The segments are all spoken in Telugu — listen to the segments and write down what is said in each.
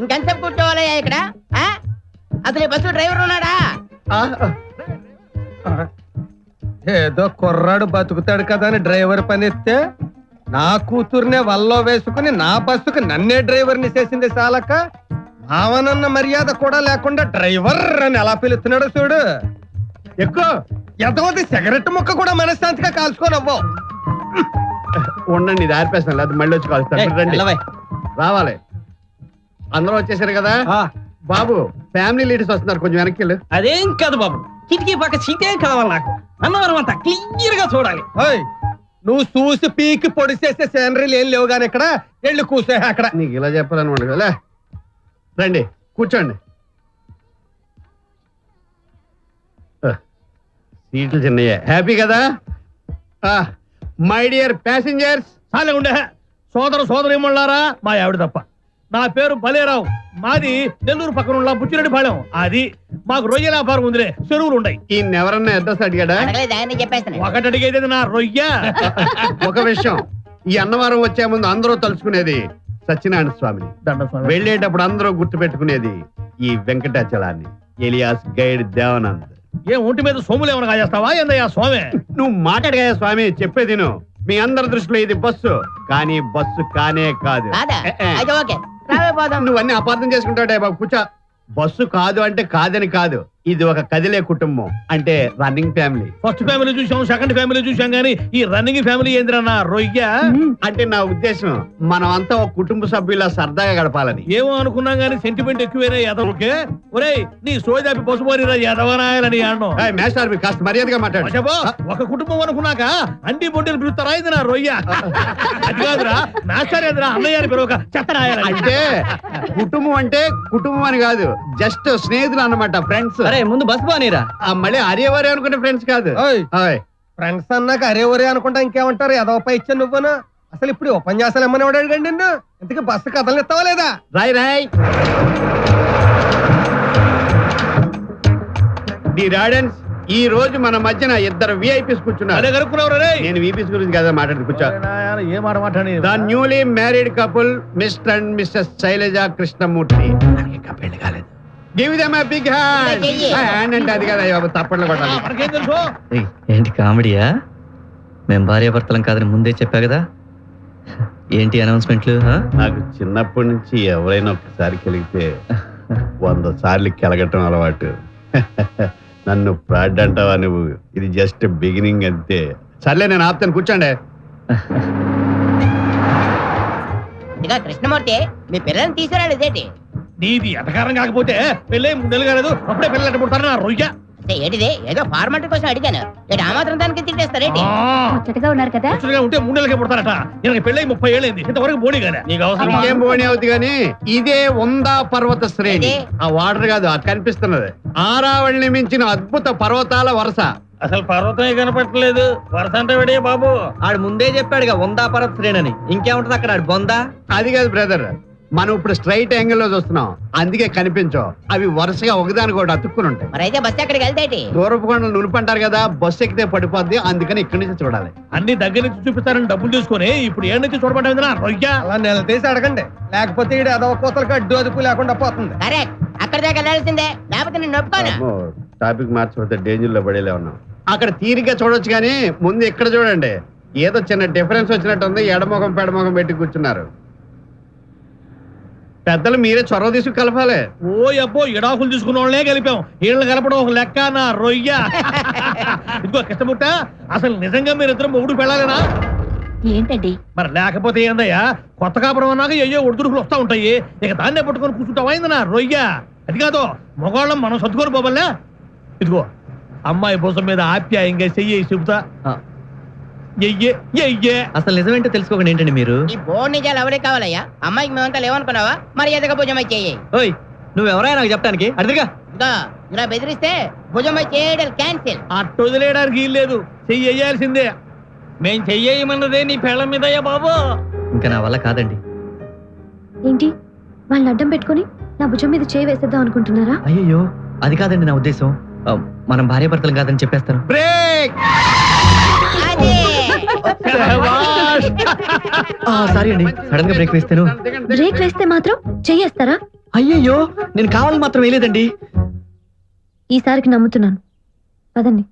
ఇంకెంతసేపు కూర్చోవాలయ్యా ఇక్కడ? అసలు ఈ బస్సు డ్రైవర్ ఉన్నాడా? ఏదో కుర్రాడు బతుకుతాడు కదా అని డ్రైవర్ పని ఇస్తే నా కూతుర్నే వల్లో వేసుకుని నా బస్సుకు నన్నే డ్రైవర్ని చేసింది చాలక భావనన్న మర్యాద కూడా లేకుండా డ్రైవర్ అని ఎలా పిలుస్తున్నాడు చూడు. ఎక్కువ ఎంతమంది సిగరెట్ ముక్క కూడా మనశ్శాంతిగా కాల్చుకోనవ్వవు. ఉండండి, ఇది ఆర్పేస్తాను, అది మళ్ళీ వచ్చి కాల్చుతాను. రావాలి, అందరూ వచ్చేసారు కదా. బాబు, ఫ్యామిలీ లీడర్స్ వస్తున్నారు, కొంచెం వెనక్కి వెళ్ళు. అదేం కాదు బాబు, కిటికీ పక్క సీటే కావాలి నాకు. అన్నవరం అంతా క్లియర్ గా చూడాలి. నువ్వు చూసి పీకి పొడి చేసే సీనరీలు ఏం లేవు గాని ఇక్కడ వెళ్ళి కూర్చో. అక్కడ నీకు ఇలా చెప్పాలన్నమాట కదా. రండి కూర్చోండి. సీట్లు చిన్నయ్యే, హ్యాపీ కదా? మై డియర్ ప్యాసింజర్స్, చాలే ఉండే సోదర సోదరిమణులారా, మా ఆవిడ తప్ప. నా పేరు బలేరావు, మాది నెల్లూరు పక్కన ఉన్న బుచ్చిరెడ్డి పాళెం. అది మాకు రొయ్య వ్యాపారం ఉందిలే, చెరువులు ఉన్నాయి. ఈ ఎవరన్నా అడ్రస్ అడిగాడా? ఒకటి అడిగేది నా రొయ్య. ఒక విషయం, ఈ అన్నవరం వచ్చే ముందు అందరూ తలుచుకునేది సత్యనారాయణ స్వామిని, వెళ్ళేటప్పుడు అందరూ గుర్తు పెట్టుకునేది ఈ వెంకటాచలాన్ని, ఎలియాస్ గైడ్ దేవానంద్. ఏం ఒంటి మీద సోములు ఏమైనా కాజేస్తావా ఏందయ్యా స్వామి? నువ్వు మాట్లాడగా స్వామి, చెప్పేది మీ అందరి దృష్టిలో ఇది బస్సు, కానీ బస్సు కానే కాదు. నువ్వన్నీ అపార్థం చేసుకుంటాడే బాబు, కూర్చో. బస్సు కాదు అంటే కాదని కాదు, ఇది ఒక కదిలే కుటుంబం, అంటే రన్నింగ్ ఫ్యామిలీ. ఫస్ట్ ఫ్యామిలీ చూసాం, సెకండ్ ఫ్యామిలీ చూసాం, గానీ ఈ రన్నింగ్ ఫ్యామిలీ ఏంద్రన్నా రొయ్య? అంటే నా ఉద్దేశం, మనం అంతా ఒక కుటుంబ సభ్యులా సరదాగా గడపాలని. ఏమో అనుకున్నాం గానీ సెంటిమెంట్ ఎక్కువైనా యాదవుకే. ఒరేయ్, నీ సోదాపి పసుపోరిరా యాదవనాయాలని అన్నాం. మేస్టార్ కాస్త మర్యాదగా మాట్లాడు. ఒక కుటుంబం అనుకున్నాక అన్ని బొండలు పిలుస్తారా ఇది నా రొయ్య? అది కాదురా, నాచార్యరా అన్నయ్య అని పిలవక చెత్తనాయాలి. అంటే కుటుంబం అంటే కుటుంబం అని కాదు, జస్ట్ స్నేహితులు అన్నమాట, ఫ్రెండ్స్. ముందు బస్ బానీరా. మళ్ళీ అరేవరే అనుకునే ఫ్రెండ్స్ కాదు. ఫ్రెండ్స్ అన్నాక అరే ఒరే అనుకుంటా ఇంకేమంటారు? ఎదవపై ఇచ్చా నువ్వును. అసలు ఇప్పుడు ఉపన్యాసాలు ఏమని అడిగాడు నిన్ను? ఇంతకీ బస్సు కథలు ఇస్తావా లేదా? రాయ్ రాయ్. ఈ రోజు మన మధ్యన ఇద్దరు విఐపీస్ కూర్చున్నారు. నేను విఐపీస్ గురించి కదా మాట్లాడి కూర్చో. ఏ మాట మాట్లాడి? The newly married couple mister and missus Shailaja Krishnamurthy. ఇంకా పెళ్లి కాలేదు. Give them a big hand. Hand అంటే అది కదా, తప్పట్లు కొట్టాలి. ఏంటి కామెడీయా? మేము భార్యాభర్తలం కాదని ముందే చెప్పా కదా. ఏంటి అనౌన్స్మెంట్లు? నాకు చిన్నప్పటి నుంచి ఎవరైనా ఒకసారి కలిగితే 100 సార్లు కెలగటం అలవాటు. నన్ను ఫ్రాడ్ అంటావా నువ్వు? ఇది జస్ట్ బిగినింగ్ అంతే. సర్లే, నేను ఆపుతాను, కూర్చోండి. కృష్ణమూర్తి, మీ పిల్లల్ని తీసుకురాలేదేంటి? నీది ఎటకారం కాకపోతే పెళ్ళి 3 నెలలు కాలేదు, అప్పుడే పిల్లలు ఎట్టబుడతారు నా రొయ్య. ఏంటిది? ఏదో ఫార్మాలిటీ కోసం అడిగాను. ఆ మాత్రం దానికి తిట్టేస్తారేంటి? ఉన్నారు కదా, ఉంటే 3 నెలలకే పుడతారట. నేను పెళ్ళి 30 ఏళ్ళైంది, ఇంతవరకు బోడి కదా. నీకు అవసరం ఏం బోడి అవుతుంది కానీ ఇదే ఉందా పర్వత శ్రేణి. ఆ వాటర్ కాదు, అది కనిపిస్తున్నది ఆరావళిని మించిన అద్భుత పర్వతాల వరుస. అసలు పర్వతమే కనపట్టలేదు, వరుస అంటే విడే బాబు. ఆడు ముందే చెప్పాడుగా వందా పర్వత శ్రేణి అని. ఇంకేముంటది అక్కడ? ఆడు బొందా. అది కాదు బ్రదర్, మనం ఇప్పుడు స్ట్రైట్ యాంగిల్ లో చూస్తున్నాం, అందుకే కనిపించవు. అవి వరుసగా ఒకదానికి ఒకటి అతుక్కుని ఉంటాయి. మరైతే బస్సు ఎక్కడికి వెళ్తాయి? దూరపు కొండలు నునుపంటారు కదా, బస్సు ఎక్కితే పడిపోద్ది, అందుకని ఇక్కడి నుంచి చూడాలి. అన్ని దగ్గర నుంచి చూపిస్తారని డబ్బులు తీసుకుని ఇప్పుడు ఏడు నుంచి చూడబడ్డా రొయ్య. అలా నిలదీసి అడగండి, లేకపోతే ఈడు అదవ కోతలకు అడ్డు అదుపు లేకుండా పోతుంది. కరెక్ట్, అక్కడ దాకా వెళ్ళాల్సిందే, లేకపోతే నేను నొప్పుకోను. టాపిక్ మార్చిపోతే డేంజర్ లో పడేలే ఉన్నాం. అక్కడ తీరిగ్గా చూడొచ్చు కానీ ముందు ఇక్కడ చూడండి, ఏదో చిన్న డిఫరెన్స్ వచ్చినట్టుంది. ఎడమొఖం పెడమొఖం పెట్టి కూర్చున్నారు. పెద్దలు మీరే చొరవ తీసుకు కలపాలి. ఓ అబ్బో, ఎడాకులు తీసుకున్న వాళ్ళనే కలిపాం, వీళ్ళని కలపడం ఒక లెక్క నా రొయ్య. ఇదిగో కృష్ణమూర్త, అసలు నిజంగా మీరిద్దరు మొగుడు పెళ్ళాలేనా? ఏంటండి మరి లేకపోతే ఏందయ్యా? కొత్త కాపురం అన్నాక అయ్యో ఒడిదుడుకులు వస్తా ఉంటాయి, ఇక దాన్నే పట్టుకొని కూర్చుంటావా అయింది నా రొయ్య. అది కాదు, మగవాళ్ళం మనం సర్దుకొని పోవాలనే. ఇదిగో అమ్మాయి భుజం మీద ఆప్యాయంగా చెయ్యి చెబుతా. అసలు నిజమేంటో తెలుసుకోకండి. ఏంటండి మీరు? ఈ బోర్డు నిజాలు ఎవరికి కావాలయ్యా? అమ్మాయికి మేమంతా లేవనుకున్నావా? మరి ఎదగ భుజమై చెయ్యి. ఓయ్, నువ్వెవరైనా నాకు చెప్పడానికి? అడిగా ఇలా బెదిరిస్తే భుజమై చేయడం క్యాన్సిల్. అట్టు వదిలేయడానికి లేదు, చెయ్యాల్సిందే. మేం చెయ్యమన్నదే నీ పెళ్ళం మీదయ్యా బాబు. ఇంకా నా వల్ల కాదండి. ఏంటి, వాళ్ళని అడ్డం పెట్టుకుని నా భుజం మీద చేయి వేసేద్దాం అనుకుంటున్నారా? అయ్యో, అది కాదండి నా ఉద్దేశం. మనం భార్యాభర్తలం కాదని చెప్పేస్తాను. బ్రేక్. సారీ అండి, సడన్ గా బ్రేక్ వేస్తాను. బ్రేక్ వేస్తే మాత్రం చెయ్యేస్తారా? అయ్యయ్యో, నేను కావాలని మాత్రం వేయలేదండి. ఈసారికి నమ్ముతున్నాను. పదండి.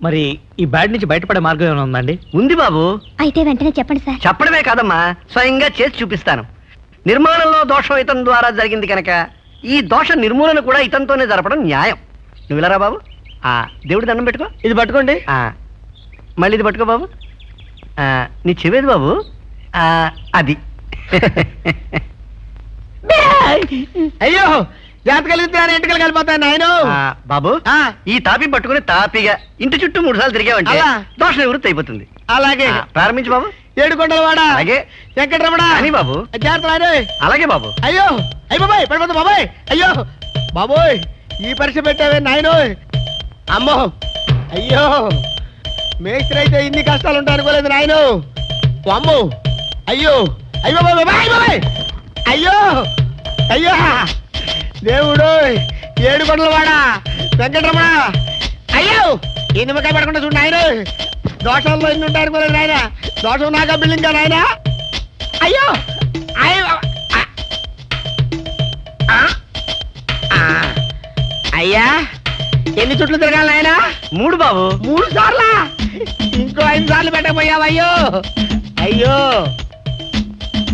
మరి ఈ బ్యాడ్ నుంచి బయటపడే మార్గం ఏమైనా ఉందండి? ఉంది బాబు. అయితే వెంటనే చెప్పండి సార్. చెప్పడమే కాదమ్మా, స్వయంగా చేసి చూపిస్తాను. నిర్మాణంలో దోషం ఇతని ద్వారా జరిగింది కనుక ఈ దోష నిర్మూలన కూడా ఇతనితోనే జరపడం న్యాయం. నువ్వు ఇలా రా బాబు. దేవుడి దండం పెట్టుకో. ఇది పట్టుకోండి. మళ్ళీ ఇది పట్టుకో బాబు. నీ చెవేది బాబు. అది. అయ్యో జాత కలిగితే ఎంటకలు కలిపోతాయి నాయన. బాబు, ఈ తాపి పట్టుకుని తాపిగా ఇంటి చుట్టూ 3 సార్లు తిరిగావంటే అలా? దోష నివృత్తి అయిపోతుంది. అలాగే ప్రారంభించు బాబు. ఏడుకొండల వాడ అలాగే వెంకటరమణ అని బాబు. జాగ్రత్త నాయన. అలాగే బాబు. అయ్యో అయ్య బాబాయ్ పడిపోతా బాబాయ్. అయ్యో బాబోయ్ ఈ పరీక్ష పెట్టావే నాయనో. అమ్మో అయ్యో మేస్త్రి అయితే ఇన్ని కష్టాలు ఉంటాయి అనుకోలేదు నాయన. అమ్మో అయ్యో అయ్యో బాబాయ్ బాబాయ్. అయ్యో అయ్యో దేవుడు ఏడుకొండల వాడ వెంకటరమణ. అయ్యో ఈ నిమ్మకాయ పడకుండా చూడు నాయన. దోషాల్లో ఇన్ని ఉంటాయి అనుకోలేదు నాయన. దోషం నాకా బిల్డింగ్ నాయన. అయ్యో అయ్యో అయ్యా ఎన్ని చుట్లు తిరగాలి నాయన? 3 బాబు. 3 సార్లా? ఇంకో 5 సార్లు పెట్టకపోయావు. అయ్యో అయ్యో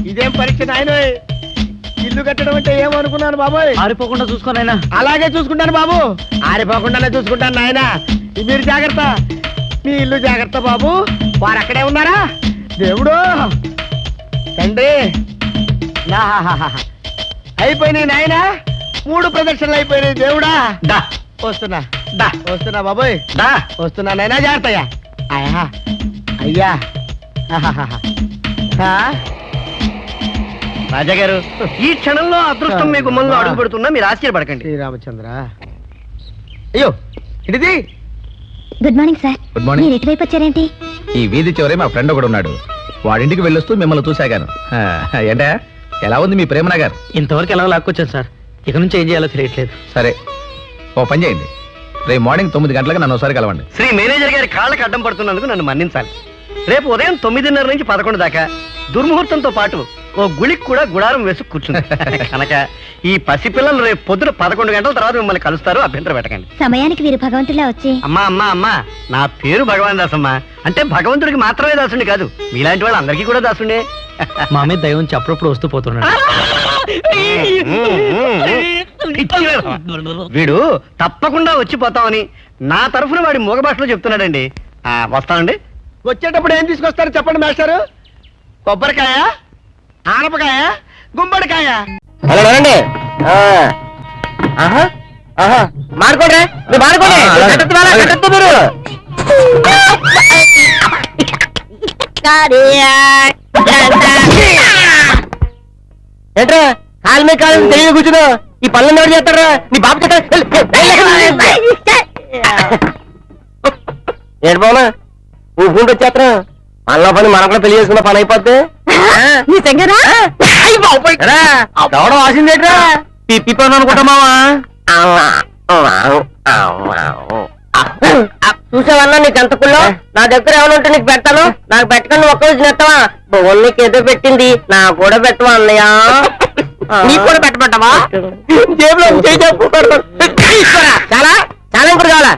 ఇదేం పరీక్ష నాయన. ఇల్లు కట్టడం అంటే ఏమనుకున్నాను బాబోయ్. ఆరిపోకుండా చూసుకోనైనా. అలాగే చూసుకుంటాను బాబు. ఆరిపోకుండానే చూసుకుంటాను నాయన. మీరు జాగ్రత్త, మీ ఇల్లు జాగ్రత్త బాబు. వారు అక్కడే ఉన్నారా? దేవుడు తండ్రి అయిపోయినాయి నాయన. 3 ప్రదక్షిణలు అయిపోయినాయి దేవుడా. దా వస్తున్నా దా వస్తున్నా బాబోయ్. దా. వస్తున్నా నాయనా జాగ్రత్తయ్యా. అయ్యా అయ్యా రాజా గారు, ఈ క్షణంలో అదృష్టం మీ గుమ్మంలో అడుగు పెడుతున్నా, మీరు ఆశ్చర్యపడకండి. శ్రీరామచంద్ర. అయ్యో ఇడిది. Good morning sir. Good morning. మీరు ఎటువైపు వచ్చారేంటి? ఈ వీధి చివరే మా ఫ్రెండ్ ఒకడు ఉన్నాడు. వాడింటికి వెళ్ళొస్తూ మిమ్మల్ని చూశాగాను. ఏంటా ఎలా ఉంది మీ ప్రేమ నగర్? ఇంతవరకు ఎలా లాక్కొచ్చాను సార్, ఇక నుంచి ఏం చేయాలో తెలియట్లేదు. సరే ఓ పని చేయండి, రేపు మార్నింగ్ 9 గంటలకు నన్ను ఒకసారి కలవండి. శ్రీ మేనేజర్ గారి కాళ్ళకి అడ్డం పడుతున్నందుకు నన్ను మన్నించాలి. రేపు ఉదయం 9:30 నుంచి 11 దాకా దుర్ముహూర్తంతో పాటు ఓ గుళికి కూడా గుడారం వేసి కూర్చుంది కనుక ఈ పసిపిల్లలు రేపు పొద్దున 11 గంటల తర్వాత మిమ్మల్ని కలుస్తారు. అభ్యంతరం పెట్టకండి. సమయానికి వీరు భగవంతులా వచ్చి. అమ్మా అమ్మా అమ్మా, నా పేరు భగవాన్ దాసమ్మా. అంటే భగవంతుడికి మాత్రమే దాసుండి కాదు, మీలాంటి వాళ్ళు అందరికీ కూడా దాసుండే. మా మీద దైవం నుంచి అప్పుడప్పుడు వస్తూ పోతున్నాడు. వీడు తప్పకుండా వచ్చిపోతామని నా తరఫున వాడి మూగ భాషలో చెప్తున్నాడండి. వస్తానండి. వచ్చేటప్పుడు ఏం తీసుకొస్తారు చెప్పండి మాస్టారు? కొబ్బరికాయ, ఆనపకాయ, గుమ్మడికాయ. మాడుకోండి ఏంట్రా కాలు మీద కాలు తెలియదు కూర్చున్నా. ఈ పనులు ఎవరు చేస్తారా? నీ బాబు ఏంటి బాబా ఊపుకుంటూ వచ్చేస్తా. మనలో పని మనం కూడా పెళ్లి చేసుకున్న పని అయిపోద్ది. దవడం వాసిందేట్రా? పిప్పి పని అనుకుంటామావా? చూసావన్నా నీకు ఎంత కుల్లో. నా దగ్గర ఏమైనా ఉంటే నీకు పెడతాను. నాకు పెట్టకుండా ఒక్క రోజు నెత్తవా? బొమ్మలు నీకు ఏదో పెట్టింది, నాకు కూడా పెట్టవా అన్నయ్య? నీకు కూడా పెట్టమంటావా? జేబులో చాలా చాలా ఇప్పుడు కావాలా?